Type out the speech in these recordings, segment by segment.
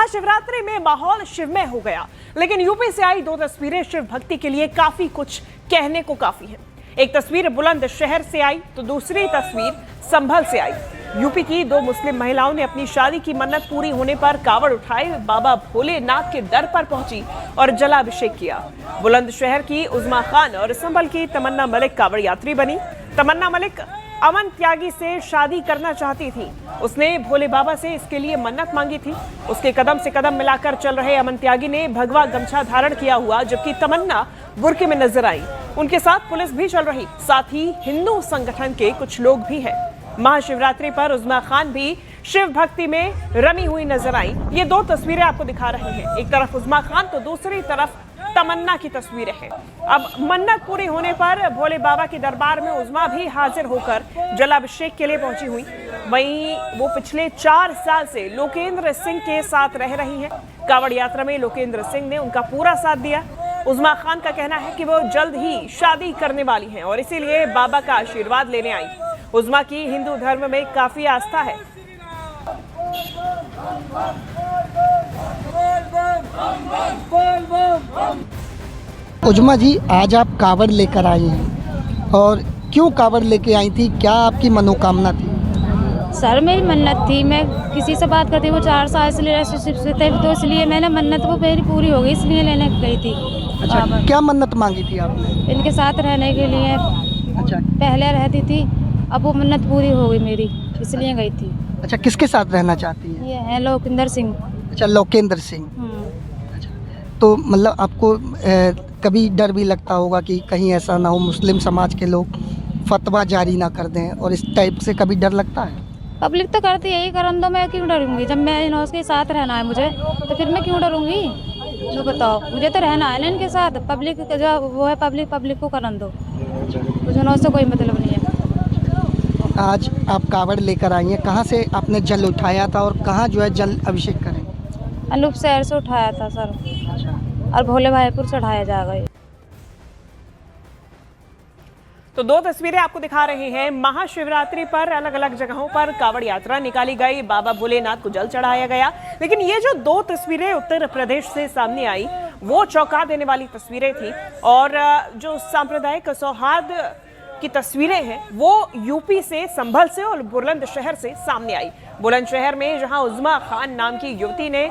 महाशिवरात्रि में माहौल शिवमय हो गया, लेकिन यूपी से आई 2 तस्वीरें शिव भक्ति के लिए काफी कुछ कहने को काफी है। एक तस्वीर बुलंदशहर से आई तो दूसरी तस्वीर संभल से आई। यूपी की 2 मुस्लिम महिलाओं ने अपनी शादी की मन्नत पूरी होने पर कावड़ उठाए बाबा भोलेनाथ के दर पर पहुंची और जलाभिषेक किया। बुलंदशहर की उज़मा खान और संभल की तमन्ना मलिक कावड़ यात्री बनी। तमन्ना मलिक अमन त्यागी से शादी करना चाहती थी। उसने भोले बाबा से इसके लिए मन्नत मांगी थी। उसके कदम से कदम मिलाकर चल रहे अमन त्यागी ने भगवा गमछा धारण किया हुआ, जबकि तमन्ना बुर्के में नजर आई। उनके साथ पुलिस भी चल रही, साथ ही हिंदू संगठन के कुछ लोग भी हैं। महाशिवरात्रि पर उज़मा खान भी शिव भक्ति में रमी हुई नजर आई। ये 2 तस्वीरें आपको दिखा रहे हैं, एक तरफ उज़मा खान तो दूसरी तरफ तमन्ना की तस्वीरें हैं। अब मन्नत पूरी होने पर भोले बाबा के दरबार में उज़मा भी हाजिर होकर जलाभिषेक के लिए पहुंची हुई। वहीं वो पिछले 4 साल से लोकेंद्र सिंह के साथ रह रही हैं। कावड़ यात्रा में लोकेंद्र सिंह ने उनका पूरा साथ दिया। उज़मा खान का कहना है कि वो जल्द ही शादी करने वाली हैं और इसीलिए बाबा का आशीर्वाद लेने आई। उज़मा की हिंदू धर्म में काफी आस्था है। उज़मा जी, आज आप कावड़ लेकर आई हैं और क्यों कावड़ लेके आई थी? क्या आपकी मनोकामना थी? सर, मेरी मन्नत थी। मैं किसी से बात करती वो 4 साल से रिलेशनशिप से थे, तो इसलिए मैंने मन्नत वो मेरी पूरी हो गई, इसलिए लेने गई थी। अच्छा, क्या मन्नत मांगी थी आपने? इनके साथ रहने के लिए। अच्छा, पहले रहती थी, अब वो मन्नत पूरी हो गई मेरी, इसलिए गई थी। अच्छा, किसके साथ रहना चाहती हैं? ये है लोकेंद्र सिंह। अच्छा, लोकेंद्र सिंह। अच्छा, तो मतलब आपको कभी डर भी लगता होगा कि कहीं ऐसा ना हो मुस्लिम समाज के लोग फतवा जारी ना कर दें, और इस टाइप से कभी डर लगता है? पब्लिक तो करती है, यही करन दो, मैं क्यों डरूंगी? जब मैं इन के साथ रहना है मुझे, तो फिर मैं क्यों डरूंगी? तो बताओ, मुझे तो रहना है ना इनके साथ। पब्लिक जो वो है, पब्लिक को करन दो, मुझे से कोई मतलब नहीं है। आज आप कावड़ लेकर आई हैं, कहाँ से आपने जल उठाया था और कहाँ जो है जल अभिषेक करें? अनूप शहर से उठाया था सर, और भोले भाईपुर से उठाया जाएगा। तो 2 तस्वीरें आपको दिखा रहे हैं। महाशिवरात्रि पर अलग अलग जगहों पर कावड़ यात्रा निकाली गई, बाबा भोलेनाथ को जल चढ़ाया गया। लेकिन ये जो 2 तस्वीरें उत्तर प्रदेश से सामने आई, वो चौंका देने वाली तस्वीरें थी। और जो सांप्रदायिक सौहार्द की तस्वीरें हैं, वो यूपी से, संभल से और बुलंदशहर से सामने आई। बुलंदशहर में जहां उज़मा खान नाम की युवती ने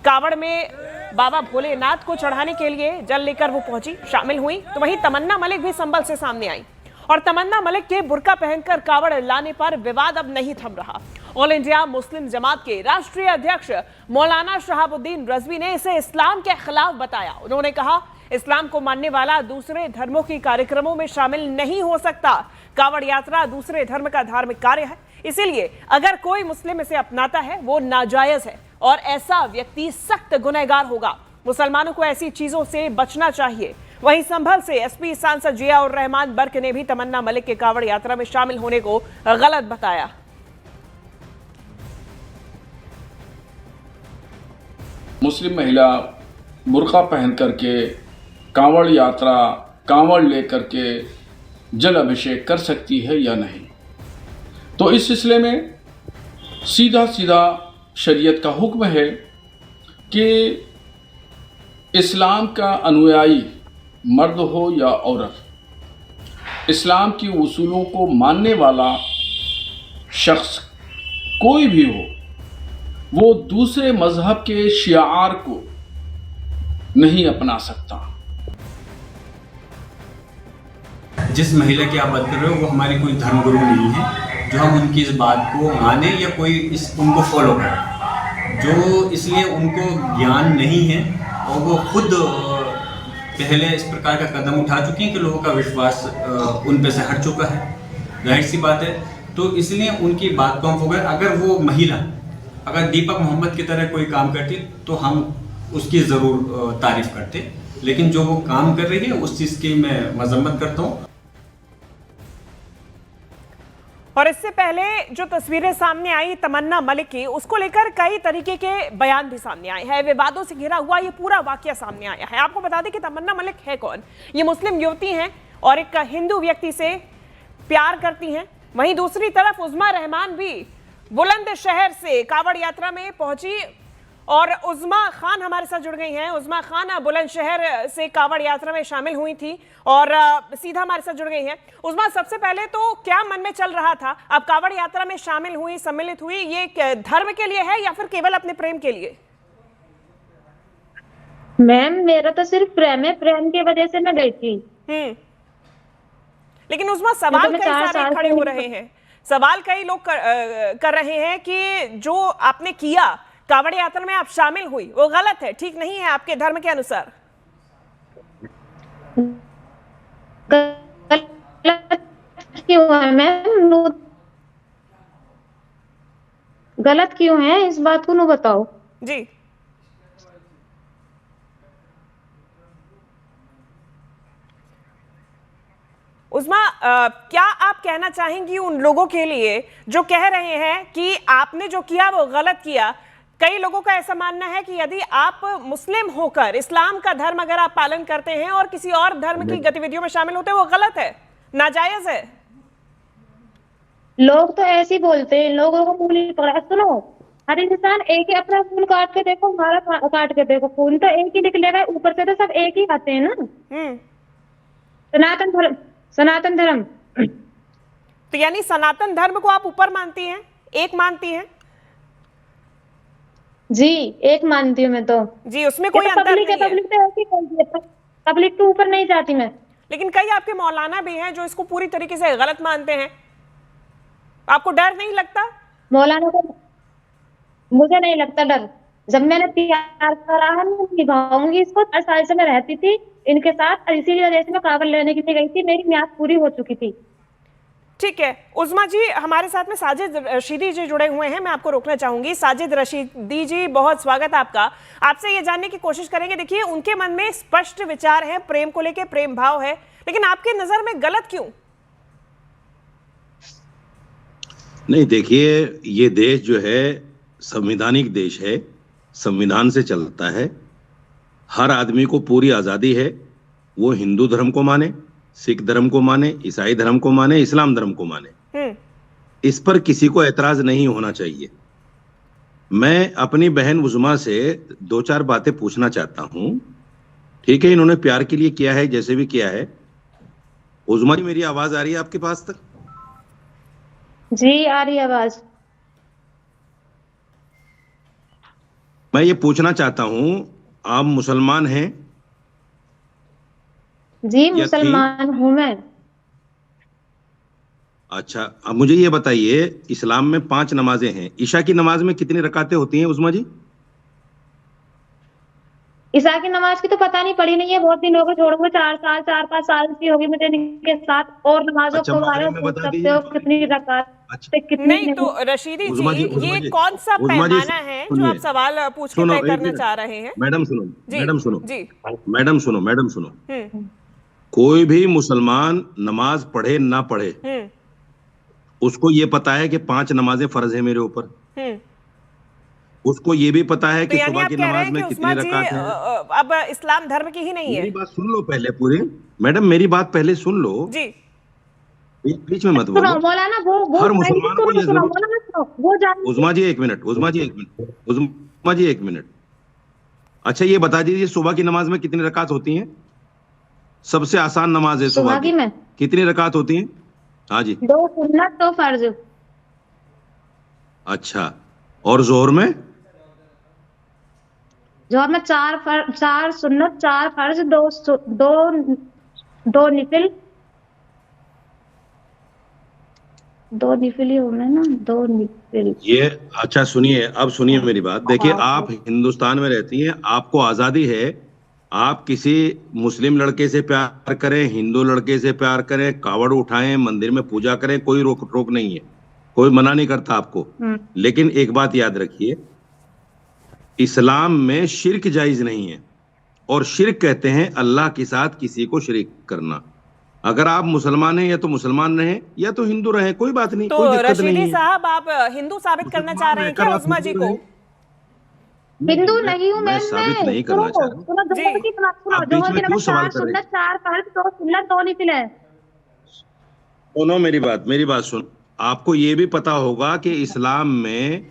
कावड़ में बाबा भोलेनाथ को चढ़ाने के लिए जल लेकर वो पहुंची, शामिल हुई, तो वहीं तमन्ना मलिक भी संभल से सामने आई। और तमन्ना मलिक के बुर्का पहनकर कावड़ लाने पर विवाद अब नहीं थम रहा। ऑल इंडिया मुस्लिम जमात के राष्ट्रीय अध्यक्ष मौलाना शहाबुद्दीन रज़वी ने इसे इस्लाम के खिलाफ बताया। उन्होंने कहा, इस्लाम को मानने वाला दूसरे धर्मों के कार्यक्रमों में शामिल नहीं हो सकता। कावड़ यात्रा दूसरे धर्म का धार्मिक कार्य है, इसीलिए अगर कोई मुस्लिम इसे अपनाता है वो नाजायज है और ऐसा व्यक्ति सख्त गुनहगार होगा। मुसलमानों को ऐसी चीजों से बचना चाहिए। वहीं संभल से एसपी सांसद जियाउर रहमान बर्क ने भी तमन्ना मलिक के कावड़ यात्रा में शामिल होने को गलत बताया। मुस्लिम महिला बुर्का पहन करके कांवड़ यात्रा, कांवड़ लेकर के जल अभिषेक कर सकती है या नहीं? तो इस सिलसिले में सीधा सीधा शरीयत का हुक्म है कि इस्लाम का अनुयायी मर्द हो या औरत, इस्लाम की उसूलों को मानने वाला शख्स कोई भी हो, वो दूसरे मजहब के शिआर को नहीं अपना सकता। जिस महिला की आप बात कर रहे हो वो हमारी कोई धर्मगुरु नहीं है जो हम उनकी इस बात को माने या कोई उनको फॉलो करें। जो इसलिए उनको ज्ञान नहीं है और वो खुद पहले इस प्रकार का कदम उठा चुकी हैं कि लोगों का विश्वास उन पे से हट चुका है, जाहिर सी बात है। तो इसलिए उनकी बात को हम हो गए। अगर वो महिला अगर दीपक मोहम्मद की तरह कोई काम करती तो हम उसकी ज़रूर तारीफ करते, लेकिन जो वो काम कर रही है उस चीज़ की मैं मजम्मत करता हूँ। और इससे पहले जो तस्वीरें सामने आई तमन्ना मलिक की, उसको लेकर कई तरीके के बयान भी सामने आए हैं। विवादों से घिरा हुआ ये पूरा वाकया सामने आया है। आपको बता दें कि तमन्ना मलिक है कौन। ये मुस्लिम युवती हैं और एक हिंदू व्यक्ति से प्यार करती हैं। वहीं दूसरी तरफ उज़मा रहमान भी बुलंदशहर से कावड़ यात्रा में पहुंची और उज़मा खान हमारे साथ जुड़ गई हैं। उज़मा खान बुलंदशहर से कांवड़ यात्रा में शामिल हुई थी और सीधा हमारे साथ जुड़ गई हैं। उज़मा, सबसे पहले तो क्या मन में चल रहा था? अब कांवड़ यात्रा में शामिल हुई, सम्मिलित हुई, ये धर्म के लिए है या फिर केवल अपने प्रेम के लिए? मैम मेरा तो सिर्फ प्रेम है, प्रेम की वजह से मैं गई थी। लेकिन उज़मा, सवाल मैं कई 4 सारे साल खड़े से हो रहे हैं, सवाल कई लोग कर रहे हैं कि जो आपने किया, कांवड़ यात्रा में आप शामिल हुई, वो गलत है, ठीक नहीं है आपके धर्म के अनुसार। गलत क्यों है मैम? गलत क्यों है इस बात को नु बताओ। जी, उज़मा, क्या आप कहना चाहेंगी उन लोगों के लिए जो कह रहे हैं कि आपने जो किया वो गलत किया? कई लोगों का ऐसा मानना है कि यदि आप मुस्लिम होकर इस्लाम का धर्म अगर आप पालन करते हैं और किसी और धर्म की गतिविधियों में शामिल होते हैं, वो गलत है, नाजायज है। लोग तो ऐसे ही बोलते हैं, लोगों को मूली पकड़ा। सुनो, हर इंसान एक ही, अपना खून काट के देखो, हमारा काट के देखो, खून तो एक ही निकलेगा, ऊपर से तो सब एक ही आते हैं ना। सनातन धर्म। तो यानी सनातन धर्म को आप ऊपर मानती हैं, एक मानती हैं? जी, एक मानती हूँ मैं तो। जी, उसमें कोई अंतर पब्लिक है, नहीं है। पब्लिक तो ऐसी बोलती है, पब्लिक तो ऊपर नहीं जाती मैं। लेकिन कई आपके मौलाना भी हैं जो इसको पूरी तरीके से गलत मानते हैं, आपको डर नहीं लगता? मौलाना को मुझे नहीं लगता डर। जब मैंने प्यार करा है, मैं निभाऊंगी इसको। 4 साल से मैं रहती थी इनके साथ, और इसीलिए वजह से मैं कांवड़ लेने के लिए गई थी, मेरी म्याद पूरी हो चुकी थी। ठीक है उज़मा जी, हमारे साथ में साजिद रशीदी जी जुड़े हुए हैं, मैं आपको रोकना चाहूंगी। साजिद रशीदी जी, बहुत स्वागत आपका। आपसे ये जानने की कोशिश करेंगे, देखिए उनके मन में स्पष्ट विचार है, प्रेम को लेकर प्रेम भाव है, लेकिन आपके नजर में गलत क्यों? नहीं, देखिए, ये देश जो है संवैधानिक देश है, संविधान से चलता है। हर आदमी को पूरी आज़ादी है, वो हिंदू धर्म को माने, सिख धर्म को माने, ईसाई धर्म को माने, इस्लाम धर्म को माने। इस पर किसी को एतराज नहीं होना चाहिए। मैं अपनी बहन उज़मा से 2-4 बातें पूछना चाहता हूं। ठीक है, इन्होंने प्यार के लिए किया है, जैसे भी किया है। उज़मा जी, मेरी आवाज आ रही है आपके पास तक? जी, आ रही आवाज। मैं ये पूछना चाहता हूं, आप मुसलमान हैं? जी, मुसलमान हूं मैं। अच्छा, अब मुझे ये बताइए, इस्लाम में 5 नमाजें हैं, ईशा की नमाज में कितनी रकातें होती हैं उज़मा जी? ईशा की नमाज की तो पता नहीं, पड़ी नहीं है, बहुत दिन हो गए छोड़े हुए, 4-5 साल की होगी मुझे इनके साथ। और नमाजों अच्छा, के बारे में पूछ सकते हो, कितनी रकात से कितनी? नहीं तो रशीदी जी, ये कौन सा पैमाना है जो आप सवाल पूछ के तय करना चाह रहे हैं? मैडम सुनो, मैडम सुनो जी, मैडम सुनो, मैडम सुनो। कोई भी मुसलमान नमाज पढ़े ना पढ़े, उसको ये पता है कि 5 नमाजें फर्ज है मेरे ऊपर। उसको ये भी पता है कि सुबह की नमाज में कितनी रकात है। अब इस्लाम धर्म की ही नहीं है। मेरी बात सुन लो पहले पूरी, मैडम मेरी बात पहले सुन लो जी, बीच में मत बोलो। मौलाना वो हर मुसलमान को ये जरूर। उज़मा जी 1 मिनट, उज़मा जी 1 मिनट, उज़मा जी 1 मिनट। अच्छा, ये बता दीजिए, सुबह की नमाज में कितनी रकात होती हैं? सबसे आसान नमाज है सुबह की, कितनी रकात होती हैं? हाँ जी, 2 सुन्नत 2 फर्ज। अच्छा, और जोहर में? जोहर में 4 सुन्नत 4 फर्ज, 2 निफिल, 2 निफिल ही होना है ना, 2 निफिल। ये अच्छा सुनिए, अब सुनिए मेरी बात। देखिए, आप हिंदुस्तान में रहती हैं, आपको आजादी है, आप किसी मुस्लिम लड़के से प्यार करें, हिंदू लड़के से प्यार करें, कावड़ उठाएं, मंदिर में पूजा करें, कोई रोक टोक नहीं है, कोई मना नहीं करता आपको। लेकिन एक बात याद रखिए, इस्लाम में शिर्क जायज नहीं है, और शिर्क कहते हैं अल्लाह के साथ किसी को शरीक करना। अगर आप मुसलमान हैं, या तो मुसलमान रहें या तो हिंदू रहें, कोई बात नहीं, तो कोई दिक्कत नहीं है। रशीदी साहब, आप हिंदू साबित करना चाह रहे हैं क्या उज़मा जी को? हिंदू नहीं हूँ मैं साबित नहीं करना चाह रहा। आप बीच में क्यों सवाल कर रहे हैं? 4 फर्ज 2 सुन्नत 2 निफिल है। सुनो मेरी बात सुन। आपको ये भी पता होगा कि इस्लाम में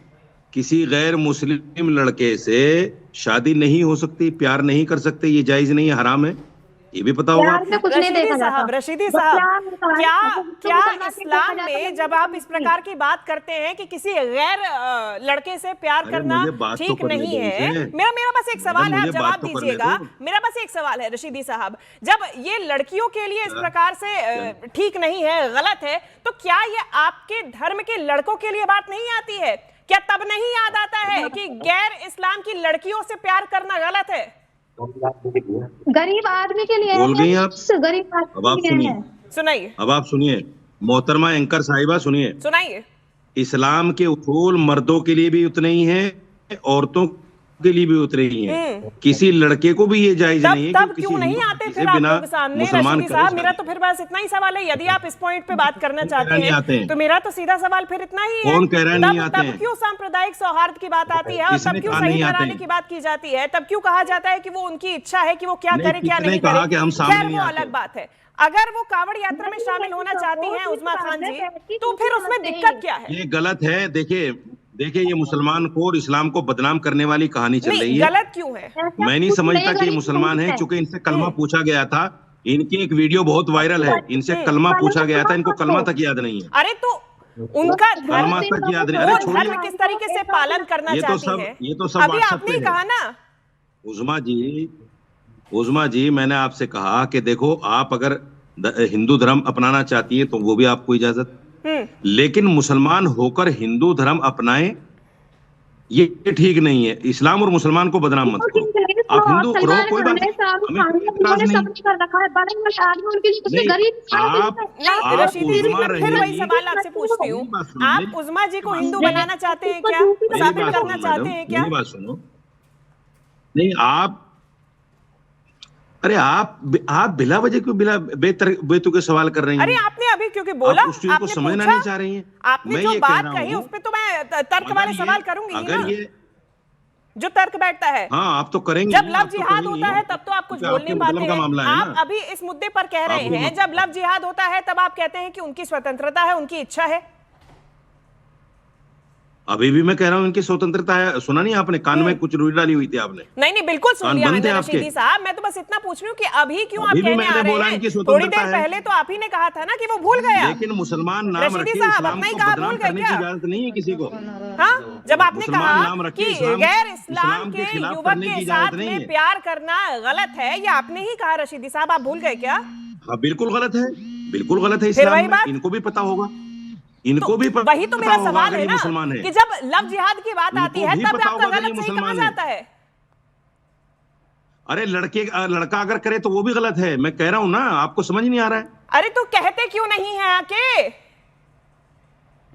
किसी गैर मुस्लिम लड़के से शादी नहीं हो सकती, प्यार नहीं कर सकते, ये जायज नहीं है, हराम है, ये भी पता होगा प्यार में कुछ नहीं देखा जाता। रशीदी बस साहब, प्यार होता है, क्या तो क्या बताते इस्लाम देखा में जाता जब है, आप इस प्रकार की बात करते हैं कि किसी गैर लड़के से प्यार अरे करना मुझे बात तो ठीक करने नहीं दो है? मुझे। मेरा बस एक सवाल है, आप मुझे जवाब बात तो करने दीजिएगा। दो। मेरा बस एक सवाल है रशीदी साहब, जब ये लड़कियों के लिए इस प्रकार से ठीक नहीं है, गलत है, तो क्या ये आपके धर्म के लड़कों के लिए बात नहीं आती है? क्या तब नहीं याद आता है कि गैर इस्लाम की लड़कियों से प्यार करना गलत है? गरीब आदमी के लिए बोल रही हैं आप? गरीब अब आप आदमी के लिए सुनिए, है। सुनाइए अब आप सुनिए, मोहतरमा एंकर साहिबा सुनिए, सुनाइए। इस्लाम के उसूल मर्दों के लिए भी उतने ही हैं, औरतों के लिए भी उतने ही हैं। किसी लड़के को भी ये जायज नहीं है तब कि क्यों किसी नहीं हिंदू आते लड़की फिर से आप बिना लोग सामने? मुसलमान रशीदी करे साहब, मेरा शादी। तो फिर बस इतना ही सवाल है, यदि आप इस पॉइंट पे बात करना चाहते नहीं आते हैं हैं। तो मेरा तो सीधा सवाल फिर इतना ही है। कौन कह रहा है नहीं आते तब हैं? क्यों सांप्रदायिक सौहार्द की बात आती है, और किसने तब क्यों कहा सही नहीं आते घराने हैं? की बात की जाती है? तब क्यों कहा जाता है कि वो उनकी इच्छा है कि वो क्या नहीं, करे क्या किसने नहीं कहा करे? कि हम सामने खैर, नहीं वो आते? अलग बात है। अगर वो कांवड़ यात्रा में शामिल होना चाहती हैं उस्मा खान जी, तो फिर उसमें दिक्कत क्या है? ये गलत है। देखिए ये मुसलमान को और इस्लाम को बदनाम करने वाली कहानी चल रही है। गलत क्यों है? मैं नहीं समझता कि ये मुसलमान है, चूंकि इनसे कलमा पूछा गया था। इनकी एक वीडियो बहुत वायरल है, इनसे कलमा पूछा गया था, इनको कलमा तक याद नहीं है। अरे तो उनका कलमा धर्म, तक याद नहीं। अरे वो छोड़िए, धर्म किस तरीके से पालन करना ये तो चाहती सब है? अभी WhatsApp आपने पे ही है। कहा ना। उज़मा जी मैंने आपसे कहा कि देखो, आप अगर हिंदू धर्म अपनाना चाहती है तो वो भी आपको इजाजत, लेकिन मुसलमान होकर हिंदू धर्म अपनाएं ये ठीक नहीं है। इस्लाम और मुसलमान को बदनाम मत करो। आप हिंदू रहो, कोई बात नहीं, हमें कोई इतराज नहीं। आप रशीदी जी, उज़मा मैं फिर वही रहेगी। सवाल आपसे पूछती हूँ, मेरी बात सुनो, आप उज़मा जी को हिंदू बनाना चाहते हैं क्या? मेरी साबित बात करना सुनो चाहते मैडम, हैं क्या? मेरी बात सुनो। नहीं, आप बिला वजह क्यों बेतुके सवाल कर रही हैं? अरे आपने अभी क्योंकि बोला, आप उस चीज को आपने समझना पूछा, नहीं चाह रही हैं। आपने मैं जो ये कह बात रहा कही हूं, उस पे तो मैं तर्क वाले सवाल करूंगी ही अगर ना, ये जो तर्क बैठता है। हाँ आप तो करेंगे, जब लव जिहाद होता है तब तो आप कुछ बोल नहीं पाते का मामला है हैं। आप ना। अभी इस मुद्दे पर कह रहे आपको हैं, जब लव जिहाद होता है तब आप कहते हैं कि उनकी स्वतंत्रता है, उनकी इच्छा है। अभी भी मैं कह रहा हूँ इनकी स्वतंत्रता है। सुना नहीं आपने? कान में कुछ रुई डाली हुई थी आपने? नहीं बिल्कुल सुन कान लिया बंद मैंने थे आपके? रशीदी साहब। मैं तो बस इतना पूछ रही हूँ कि अभी क्यों आप अभी भी कहने मैंने आ रहे बोला हैं? इनकी थोड़ी स्वतंत्रता देर है। पहले तो आप ही ने कहा था ना कि वो भूल गया। लेकिन मुसलमान नाम रशीदी रखे, साहब, इस्लाम अपना ही को कहा बदनाम भूल गए करने की क्या? इजाजत नहीं है किसी को। हाँ, जब आपने मुसलमान कहा नाम रखे, कि इस्लाम गैर इस्लाम के खिलाफ युवक करने के की साथ इजाजत नहीं में है। प्यार करना गलत है, ये आपने ही कहा रशीदी साहब। आप भूल गए क्या? हाँ बिल्कुल गलत है, बिल्कुल गलत है। फिर इस्लाम वही में बात, इनको भी पता होगा, इनको भी पता वही तो मेरा होगा सवाल अगर है ये ना मुसलमान है। कि जब लव जिहाद की बात आती है भी तब पता आपका होगा अगर ये गलत सही कहा मुसलमान है। जाता है। अरे लड़का अगर करे तो वो भी गलत है। मैं कह रहा हूं ना, आपको समझ नहीं आ रहा है? अरे तो कहते क्यों नहीं है आके?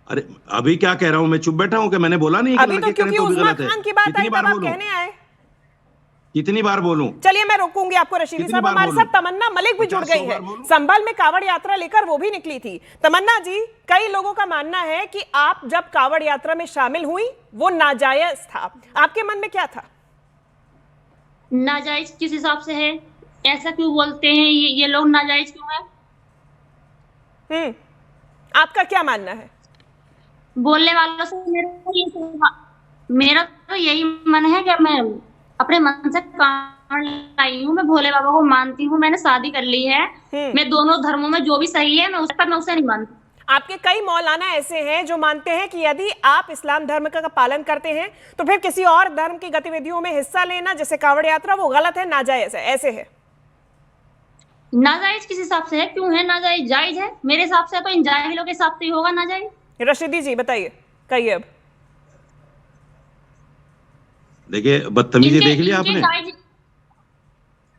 अरे अभी क्या कह रहा हूं मैं? चुप बैठा हूं कि मैंने बोला नहीं कि अभी तो लड़के करें क्योंकि तो भी उस्मा गलत है। खान की बात आई कितनी तब बार आप बोलूं? कहने आए। कितनी बार बोलूं? चलिए मैं रोकूंगी आपको रशीदी कितनी साहब। बार हमारे बोलूं? साथ तमन्ना मलिक भी जुड़ 50 गई है, बार बोलूं? संभल में कावड़ यात्रा लेकर वो भी निकली थी। तमन्ना जी, कई लोगों का मानना है कि आप जब कावड़ यात्रा में शामिल हुई वो नाजायज था, आपके मन में क्या था? नाजायज किस हिसाब से है? ऐसा क्यों बोलते हैं ये लोग? नाजायज क्यों है? आपका क्या मानना है? बोलने वालों से मेरा तो यही मन है कि मैं अपने मन से कांवड़ लाई हूँ। मैं भोले बाबा को मानती हूँ, मैंने शादी कर ली है। मैं दोनों धर्मों में जो भी सही है मैं उसे नहीं मानती। आपके कई मौलाना ऐसे हैं जो मानते हैं कि यदि आप इस्लाम धर्म का पालन करते हैं तो फिर किसी और धर्म की गतिविधियों में हिस्सा लेना, जैसे कावड़ यात्रा, वो गलत है, नाजायज है, ऐसे है। नाजायज किस हिसाब से है? क्यों है नाजायज? जायज है मेरे हिसाब से, तो इन जाहिलों के हिसाब से ही होगा नाजायज। रशीदी जी बताइए, कहिए अब। देखिए बदतमीजी देख लिया आपने?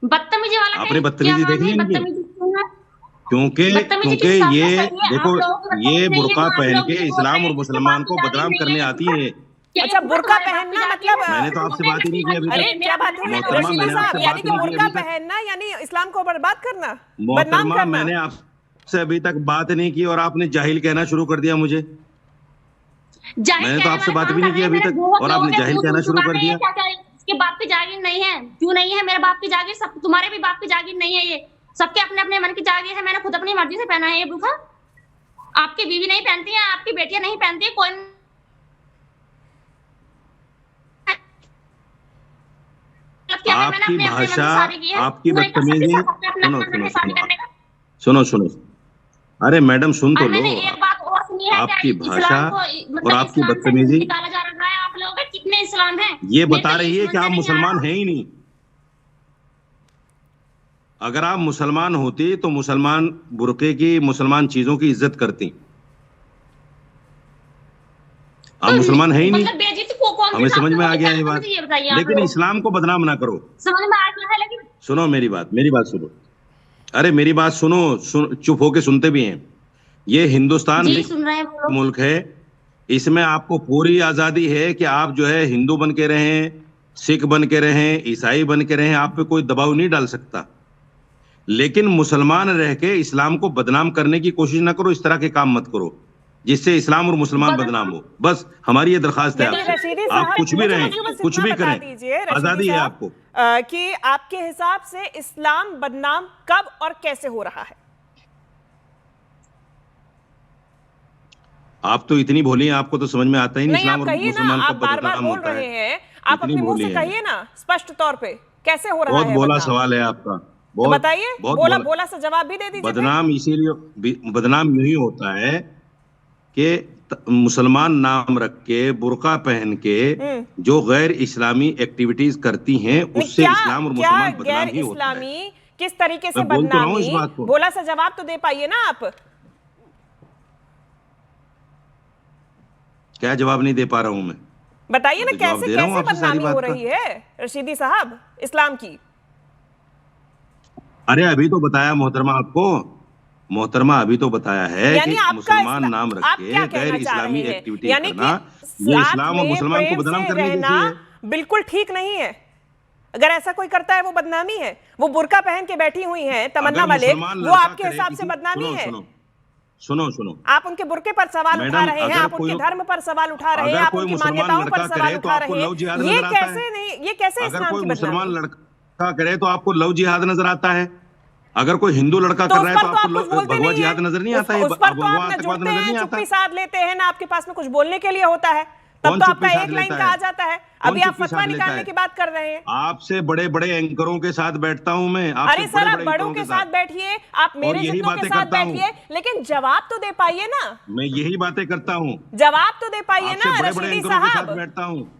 बदतमीजी वाला आपने बदतमीजी देख ली इनकी? क्योंकि ये देखो, ये बुर्का पहन के इस्लाम और मुसलमान को बदनाम करने आती है। अच्छा, बुर्का पहनना मतलब? मैंने तो आपसे बात ही नहीं की अभी अरे तक। क्या बात हुई रशीदी साहब? यानी कि बुर्का पहनना यानी इस्लाम को बर्बाद करना, बदनाम करना? मैंने आपसे अभी तक बात नहीं की और आपने जाहिल कहना शुरू कर दिया मुझे। मैंने तो आपसे बात भी नहीं की अभी तक और आपने जाहिल कहना शुरू कर दिया। इसके बाप की जागीर नहीं है? क्यों नहीं है? मेरे बाप की जागीर, सब तुम्हारे भी बाप की जागीर नहीं है। ये सबके अपने अपने मन की जागीर है। मैंने खुद अपनी मर्जी से पहना है ये बुर्का। आपकी बीवी नहीं पहनती है, आपकी बेटियां नहीं पहनती है, कोई गलत किया? मैंने आपकी अपने मन से भाषा, शादी की है। आपकी कोई कर सकती बदतमीजी, है अपने मन से शादी करने का? सुनो, अरे मैडम सुन तो और लो। मैंने एक बात और सुनी है, आपकी क्या भाषा इस्लाम को और आपकी इस्लाम से बदतमीजी निकाला जा रहा है आप लोगों के? कितने इस्लाम हैं? ये मेरे बता तो रही है कि समझ आप में नहीं आ मुसलमान रहा। हैं ही नहीं। अगर आप मुसलमान होती तो मुसलमान बुर्के की, मुसलमान चीजों की इज्जत करती। आप मुसलमान है ही नहीं। मतलब बेइज्जती को कौन सी हमें समझ में आ गया ये क्या बात, समझ, ये बताइए आप लेकिन लोग। इस्लाम को बदनाम ना करो। समझ में आ गया है, लेकिन सुनो मेरी बात सुनो। अरे मेरी बात सुनो, चुप होके सुनते भी हैं। ये हिंदुस्तान जी एक सुन रहे हैं वो लोग। मुल्क है, इसमें आपको पूरी आजादी है कि आप जो है हिंदू बन के रहें, सिख बन के रहें, ईसाई बन के रहें, आप पे कोई दबाव नहीं डाल सकता। लेकिन मुसलमान रह के इस्लाम को बदनाम करने की कोशिश ना करो, इस तरह के काम मत करो जिससे इस्लाम और मुसलमान बदनाम हो। बस हमारी ये दरखास्त है यानी आपसे। रशीदी आप साहब, कुछ भी मुझे रहें, बस कुछ इतना भी बता करें, दीजिए, रशीदी आजादी है साहब, आपको। कि आपके हिसाब से इस्लाम बदनाम कब और कैसे हो रहा है? आप तो इतनी भोली हैं, आपको तो समझ में आता ही नहीं नहीं, इस्लाम आप और कहिए ना, मुसलमान आप कब बार बार बदनाम बोल होता रहे है। हैं, आप इतनी अपने मुंह भोली से हैं। कहिए ना स्पष्ट तौर पे कैसे हो रहा बहुत है भोला बदनाम? सवाल है आपका, तो बहुत बताइए, बहुत बोला सा जवाब भी दे दीजिए फिर। बदनाम इसीलिए बदनाम यूं ही होता है कि मुसलमान नाम रख के, बुर्का पहन के जो गैर इस्लामी एक्टिविटीज करती हैं, उससे क्या इस्लाम और क्या मुसलमान बदनाम गैर ही होता है। इस्लामी किस तरीके से मैं बोल तो रहा हूं इस बदनामी? बात को। बोला सा जवाब तो दे पाइए ना आप। क्या जवाब नहीं दे पा रहा हूं मैं? बताइए ना तो जवाब कैसे दे रहा हूं कैसे आपसे सारी बदनामी हो बात का। रही है रशीदी साहब इस्लाम की? अरे अभी तो बताया मोहतरमा आपको, मोहतरमा अभी तो बताया है यानी कि आपका मुसलमान नाम रख आप के क्या गैर कहना चाह इस्लामी रहे हैं? एक्टिविटी यानी करना, कि ये साथ इस्लाम और में मुसलमान को प्रेम बदनाम से करने रहना जैसी है। बिल्कुल ठीक नहीं है। अगर ऐसा कोई करता है वो बदनामी है। वो बुर्का पहन के बैठी हुई हैं तमन्ना अगर मलिक, मुसलमान वो लड़का आपके करे हिसाब से किसी- बदनामी है? सुनो आप उनके बुर्के पर सवाल उठा मैडम, रहे हैं, अगर आप उनके कोई- धर्म पर सवाल उठा रहे हैं, अगर आप कोई उनकी मुसलमान मान्यताओं पर लड़का सवाल करे तो उठा आपको रहे लव जिहाद हैं। ये नजर आता कैसे है? नहीं, ये कैसे अगर इस्लाम कोई की मुसलमान बदनामी? लड़का करे तो आपको लव जिहाद नजर आता है। अगर कोई हिंदू लड़का तो कर उस रहा है पर तो तो आप आपको कुछ बोलते भगवा नहीं जिहाद है। नजर नहीं आता है, उस पर तो भगवा आप न आतंकवाद जुड़ते नजर हैं, नहीं आता चुप्पी साध लेते हैं ना, आपके पास में कुछ बोलने के लिए होता है, तब कौन तो चुप्पी आपका साध एक लाइन लेता का है? आ जाता है। कौन अभी आप चुप्पी फतवा साध लेता निकालने है? की बात कर रहे हैं। आपसे बड़े बड़े एंकरों के साथ बैठता हूं मैं, अरे आपसे सर, आप बड़े बड़ों के साथ बैठिए, आप मेरे यही जितनों के बातें साथ करता हूं। बैठिए, लेकिन जवाब तो दे पाइए ना। मैं यही बातें करता हूं, जवाब तो दे पाइए आपसे ना बड़े बड़े रशीदी एंकरों के साथ साहब। बैठता हूं।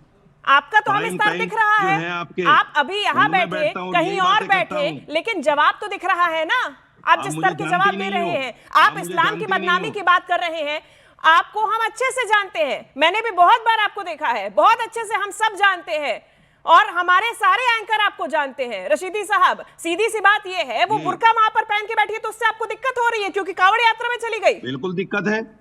आपका तो हमें प्राइम स्तर टाइम दिख रहा जो है। है आपके, आप अभी यहाँ उनमें बैठे, बैठता हूं, कहीं यही और बातें करता बैठे, हूं। लेकिन जवाब तो दिख रहा है ना। आप जिस मुझे स्तर के जानती जवाब दे नहीं रहे हो। हैं, आप आप मुझे इस्लाम की जानती नहीं बदनामी हो। की बात कर रहे हैं। आपको हम अच्छे से जानते हैं, मैंने भी बहुत बार आपको देखा है, बहुत अच्छे से हम सब जानते हैं, और हमारे सारे एंकर आपको जानते हैं। रशीदी साहब, सीधी सी बात यह है, वो बुर्का वहां पर पहन के बैठी है तो उससे आपको दिक्कत हो रही है क्योंकि कांवड़ यात्रा में चली गई। बिल्कुल दिक्कत है।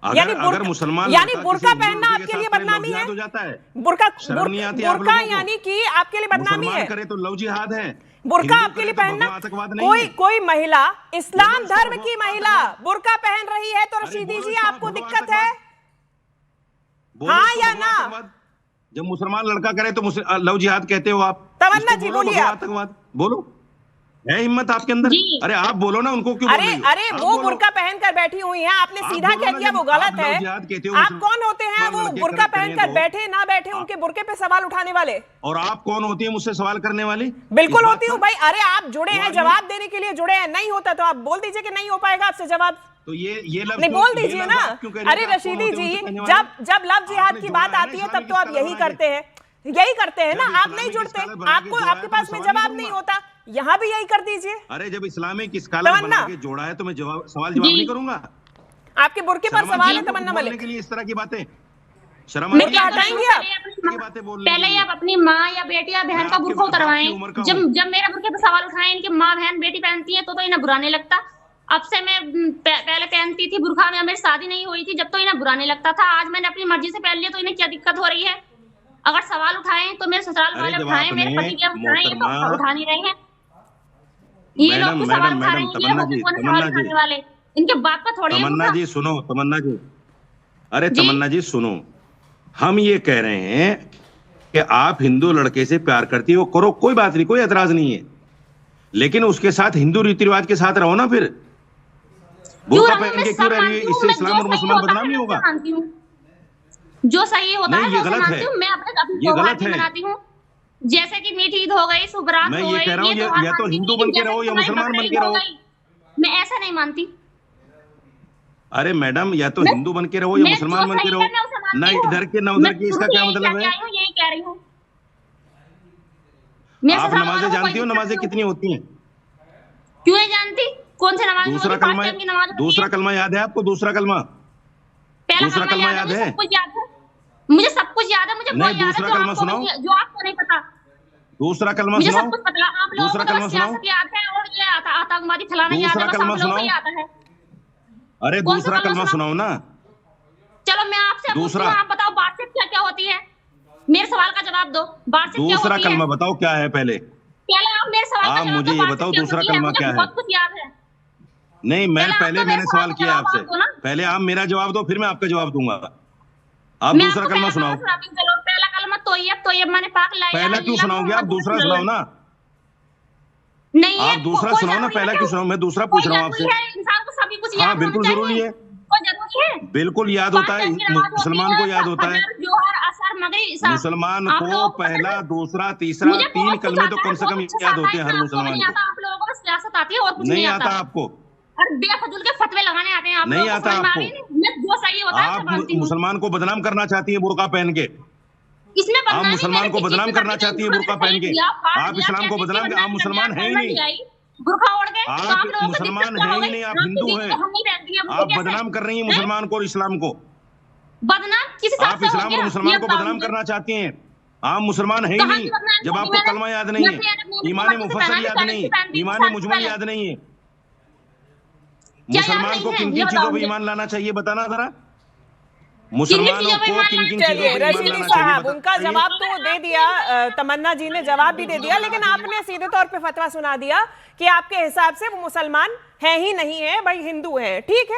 अगर मुसलमान यानी लड़का बुर्का किसी पहनना हिंदू लड़की आपके के लिए साथ करे, बदनामी लव है? जिहाद हो जाता है। बुर्का शर्म नहीं आती आप बुर्का लोगों को? यानी कि आपके लिए बदनामी मुसलमान है? करे तो लव जिहाद है, बुर्का हिंदू आपके करे लिए तो पहनना? भगवा आतंकवाद नहीं है। कोई महिला, इस्लाम बोलो इसको धर्म की भगवा महिला आतंकवाद। बुर्का पहन रही है तो अरे रशीदी बोलो जी इसको आपको भगवा दिक्कत है? आतंकवाद। बोलो हाँ इसको या भगवा ना? आतंकवाद। जब मुसलमान लड़का करे तो लव जिहाद कहते हो आप। तमन्ना इसको जी, बोलो बोलिए भगवा आप। आतंकवाद। बोलो, है हिम्मत आपके अंदर? जी। अरे आप बोलो ना, उनको क्यों बोल रही हो? अरे आप वो बोलो। बुर्का पहनकर बैठी हुई हैं, आपने आप सीधा बोलो कह ना, दिया जब वो गलत आप लव है। जिहाद कहते हो, आप मुसलमान कौन होते हैं वो लड़के बुर्का करें पहनकर तो? बैठे ना बैठे उनके बुर्के पे सवाल उठाने वाले? और आप कौन होती है मुझसे सवाल करने वाली? बिल्कुल इस बात होती हूँ पर? भाई। अरे आप जुड़े हैं, वाह, जवाब देने के लिए जुड़े हैं, नहीं होता तो आप बोल दीजिए कि नहीं हो पाएगा आपसे जवाब। तो ये लफ्ज नहीं, क्यों- बोल ये दीजिए लफ्ज ना। आप क्यों कह रही हैं अरे कि आप कौन रशीदी होते हैं जी, मुझसे कहने वाले? जब लव जिहाद आपने की जोड़ा बात है ना आती है तब इस्लामिक तो आप स्कॉलर यही बना के। करते हैं, यही करते हैं ना। जब आप नहीं इस्लामिक जुड़ते, स्कॉलर बना के आपको जोड़ा है आपके तो पास मैं में सवाल जवाब नहीं नहीं करूंगा। होता, यहाँ भी यही कर दीजिए। अरे जब इस्लामिक स्कॉलर तमन्ना। बना के जोड़ा है तो मैं सवाल जवाब नहीं करूंगा। आपके बुर्के पर शर्म सवाल आती है तमन्ना बोलने मलिक। के लिए इस तरह की बातें? शर्म मैं आती क्या है? हटाएंगे आप? ये बातें बोलने के पहले लिए। आप अपनी माँ या बेटी या बहन मैं का आपके बुर्का बाप की उतरवाएं। उम्र का जब हूँ। जब मेरे बुर्के पे सवाल उठाएं, इनकी माँ बहन बेटी पहनती है तो इन्हें बुरा नहीं लगता। अब से मैं पहले पहनती थी बुर्का, में मेरी शादी नहीं हुई थी जब, तो इन्हें बुरा नहीं लगता था। आज मैंने अपनी मर्जी से पहन लिया तो इन्हें क्या दिक्कत हो रही है? अगर सवाल उठाएं तो मेरे ससुराल अरे वाले जब उठाएं, मेरे आपने पति के उठाएं, ये तो मोहतरमा- उठा नहीं रहे हैं। ये लोग मैडम, तो सवाल मैडम, उठा रहे हैं, ये तमन्ना होते जी, कौन है तमन्ना सवाल जी। उठाने वाले? इनके बाप का थोड़ी है तमन्ना बुर्का। जी सुनो, तमन्ना जी, अरे जी? तमन्ना जी सुनो, हम ये कह रहे हैं कि आप हिंदू लड़के से प्यार करती हो, करो, कोई बात नहीं, कोई एतराज नहीं है, लेकिन उसके साथ हिंदू रीति रिवाज के साथ रहो ना। फिर बुर्का क्यों? पहन मैं के सब क्यों रह रही मानती है? हूँ, इससे मैं इस्लाम जो और सही मुसलमान होता है, बदनाम नहीं मैं होगा? उसे मानती हूँ। जो सही होता नहीं, है ये मैं उसे गलत मानती है। हूँ। मैं अपने ये गलत अपनी है। बनाती हूँ। जैसे कि मीठी ईद हो गई, शुभ रात मैं हो ये गई, कह रहा हूँ, त्योहार या तो मानती हिंदू थी, बन के जैसे रहो या तुम्हारी मुसलमान बकरीद बन के हो रहो। गई। मैं ऐसा नहीं मानती। अरे मैडम, या तो मैं- हिंदू बन के रहो या मैं मुसलमान जो बन के सही रहो, है मैं उसे मानती ना हूँ। इधर के ना मैं उधर के, शुरू इसका से क्या यही मतलब कहती है? आई हूँ, यही कह रही हूँ। मेरे से आप सामने नमाजें वालों को कोई जानती हो? दिक्कत नमाजें नहीं कितनी होती हैं? क्यों नहीं जानती? कौन सी नमाज दूसरा होती? 5 कलमा, टाइम की नमाज होती दूसरा है। कलमा याद है आपको? दूसरा कलमा, पहला दूसरा कलमा कलमा याद है, याद मुझे है? सब कुछ याद है। मुझे सब कुछ याद है, मुझे वो नहीं, याद है दूसरा जो कलमा आपको सुनाओ। नहीं, जो आपको नहीं पता। दूसरा कलमा मुझे सब सुनाओ। कुछ पता है। आप लोगों दूसरा को तो कलमा बस सुनाओ। सियासत याद है और ये आतंकवादी फैलाना याद है, दूसरा बस कलमा आप लोगों को सुनाओ। याद है। अरे कौन सा दूसरा कलमा कलमा सुनाओ? सुनाओ ना। चलो मैं आपसे पूछती दूसरा। हूँ, आप बताओ बातचीत क्या क्या होती है? मेरे सवाल का जवाब दो, बातचीत क्या दूसरा होती है? कलमा बताओ क्या है पहले। पहले आप मेरे सवाल का आप जवाब मुझे दो, ये बातचीत बताओ क्या दूसरा होती है? कलमा मुझे क्या है? बहुत कुछ याद है। नहीं, मैं आप पहले तो मेरे मैंने सवाल सवाल का किया जवाब आपसे। आप दो ना। पहले आप मेरा जवाब दो, फिर मैं आपका जवाब दूंगा। आप मैं दूसरा आपको कलमा पहला सुनाओ। कलमा सुनाती हूँ। चलो पहला कलमा तोय्यब माने पाक, ला इलाहा पहला क्यों इल्लल्लाह सुनाओगे आप? मुहम्मदुर दूसरा रसूलुल्लाह। सुनाओ ना। नहीं है आप दूसरा कोई सुनाओ ना, जरूरी है पहला क्या? क्यों सुनाओ? मैं दूसरा कोई पूछ रहा हूँ जरूरी आपसे। है? इंसान को सभी कुछ हाँ, याद होना बिल्कुल चाहिए। जरूरी है। कोई जरूरी है? बिल्कुल याद 5 होता है, टाइम की नमाज होती मुसलमान है, को याद होता है। फजर, जोहर, असर, मगरिब, इशा। मुसलमान आप को लोगों को पता पहला, है? दूसरा, तीसरा, मुझे 3 बहुत कुछ कलमे तो आता है, कम से बहुत कम अच्छे से याद आता होते है, हैं इसमें हर आपको मुसलमान नहीं को। आता। आप लोगों को बस सियासत आती है और कुछ नहीं नहीं आता आपको? और बेफजूल के फतवे लगाने आते हैं। आप नहीं लोगों को आता समझ में आ आपको? रही है? मैं जो सही होता है उसे आप मानती हूँ। मुसलमान को बदनाम करना चाहती है बुर्का पहन के। इसमें आप बदनामी मुसलमान मेरे को किस चीज बदनाम से करना करनी? चाहती है मैंने बुर्का बुर्का पहन खरीद के। लिया, फाड़ आप लिया, इस्लाम को क्या चीज की बदनाम, आप बदनामी करनी है? मुसलमान है ही पहनना नहीं। नहीं आई बुर्का ओढ़ के, तो आप आप लोगों को मुसलमान दिक्कत क्या है हो ही गई? नहीं, आप आपकी हिंदू बीवी हैं। तो हम नहीं पहनती है, मुझे आप कैसे? बदनाम कर रही हैं हैं? मुसलमान को और इस्लाम को। बदनाम किस हिसाब आप से हो इस्लाम गया? और मुसलमान ये को बताओ बदनाम मुझे। करना चाहती हैं। आप मुसलमान है ही कहाँ नहीं की बदनामी जब होगी आपको मैंने? कलमा याद नहीं मैं है, तो अपनी ईमान मर्जी से मुफस्सल पहना, याद पहले नहीं से है, पहनती हूँ, ईमान साल से मुजमल पहले। याद नहीं है। क्या याद मुसलमान नहीं को है? किन ये किन बताओ चीजों पर मुझे। ईमान लाना चाहिए, बताना जरा। किन मुसलमानों चीजों पर को ईमान किन लाना किन चीजों चलिए, पर ईमान रजनी लाना चाहिए, साहब उनका बताइए। जवाब तो दे दिया, तमन्ना जी ने जवाब भी दे दिया, लेकिन आपने सीधे तौर पे फतवा सुना दिया कि आपके हिसाब से वो मुसलमान है ही नहीं है भाई, हिंदू है। ठीक है।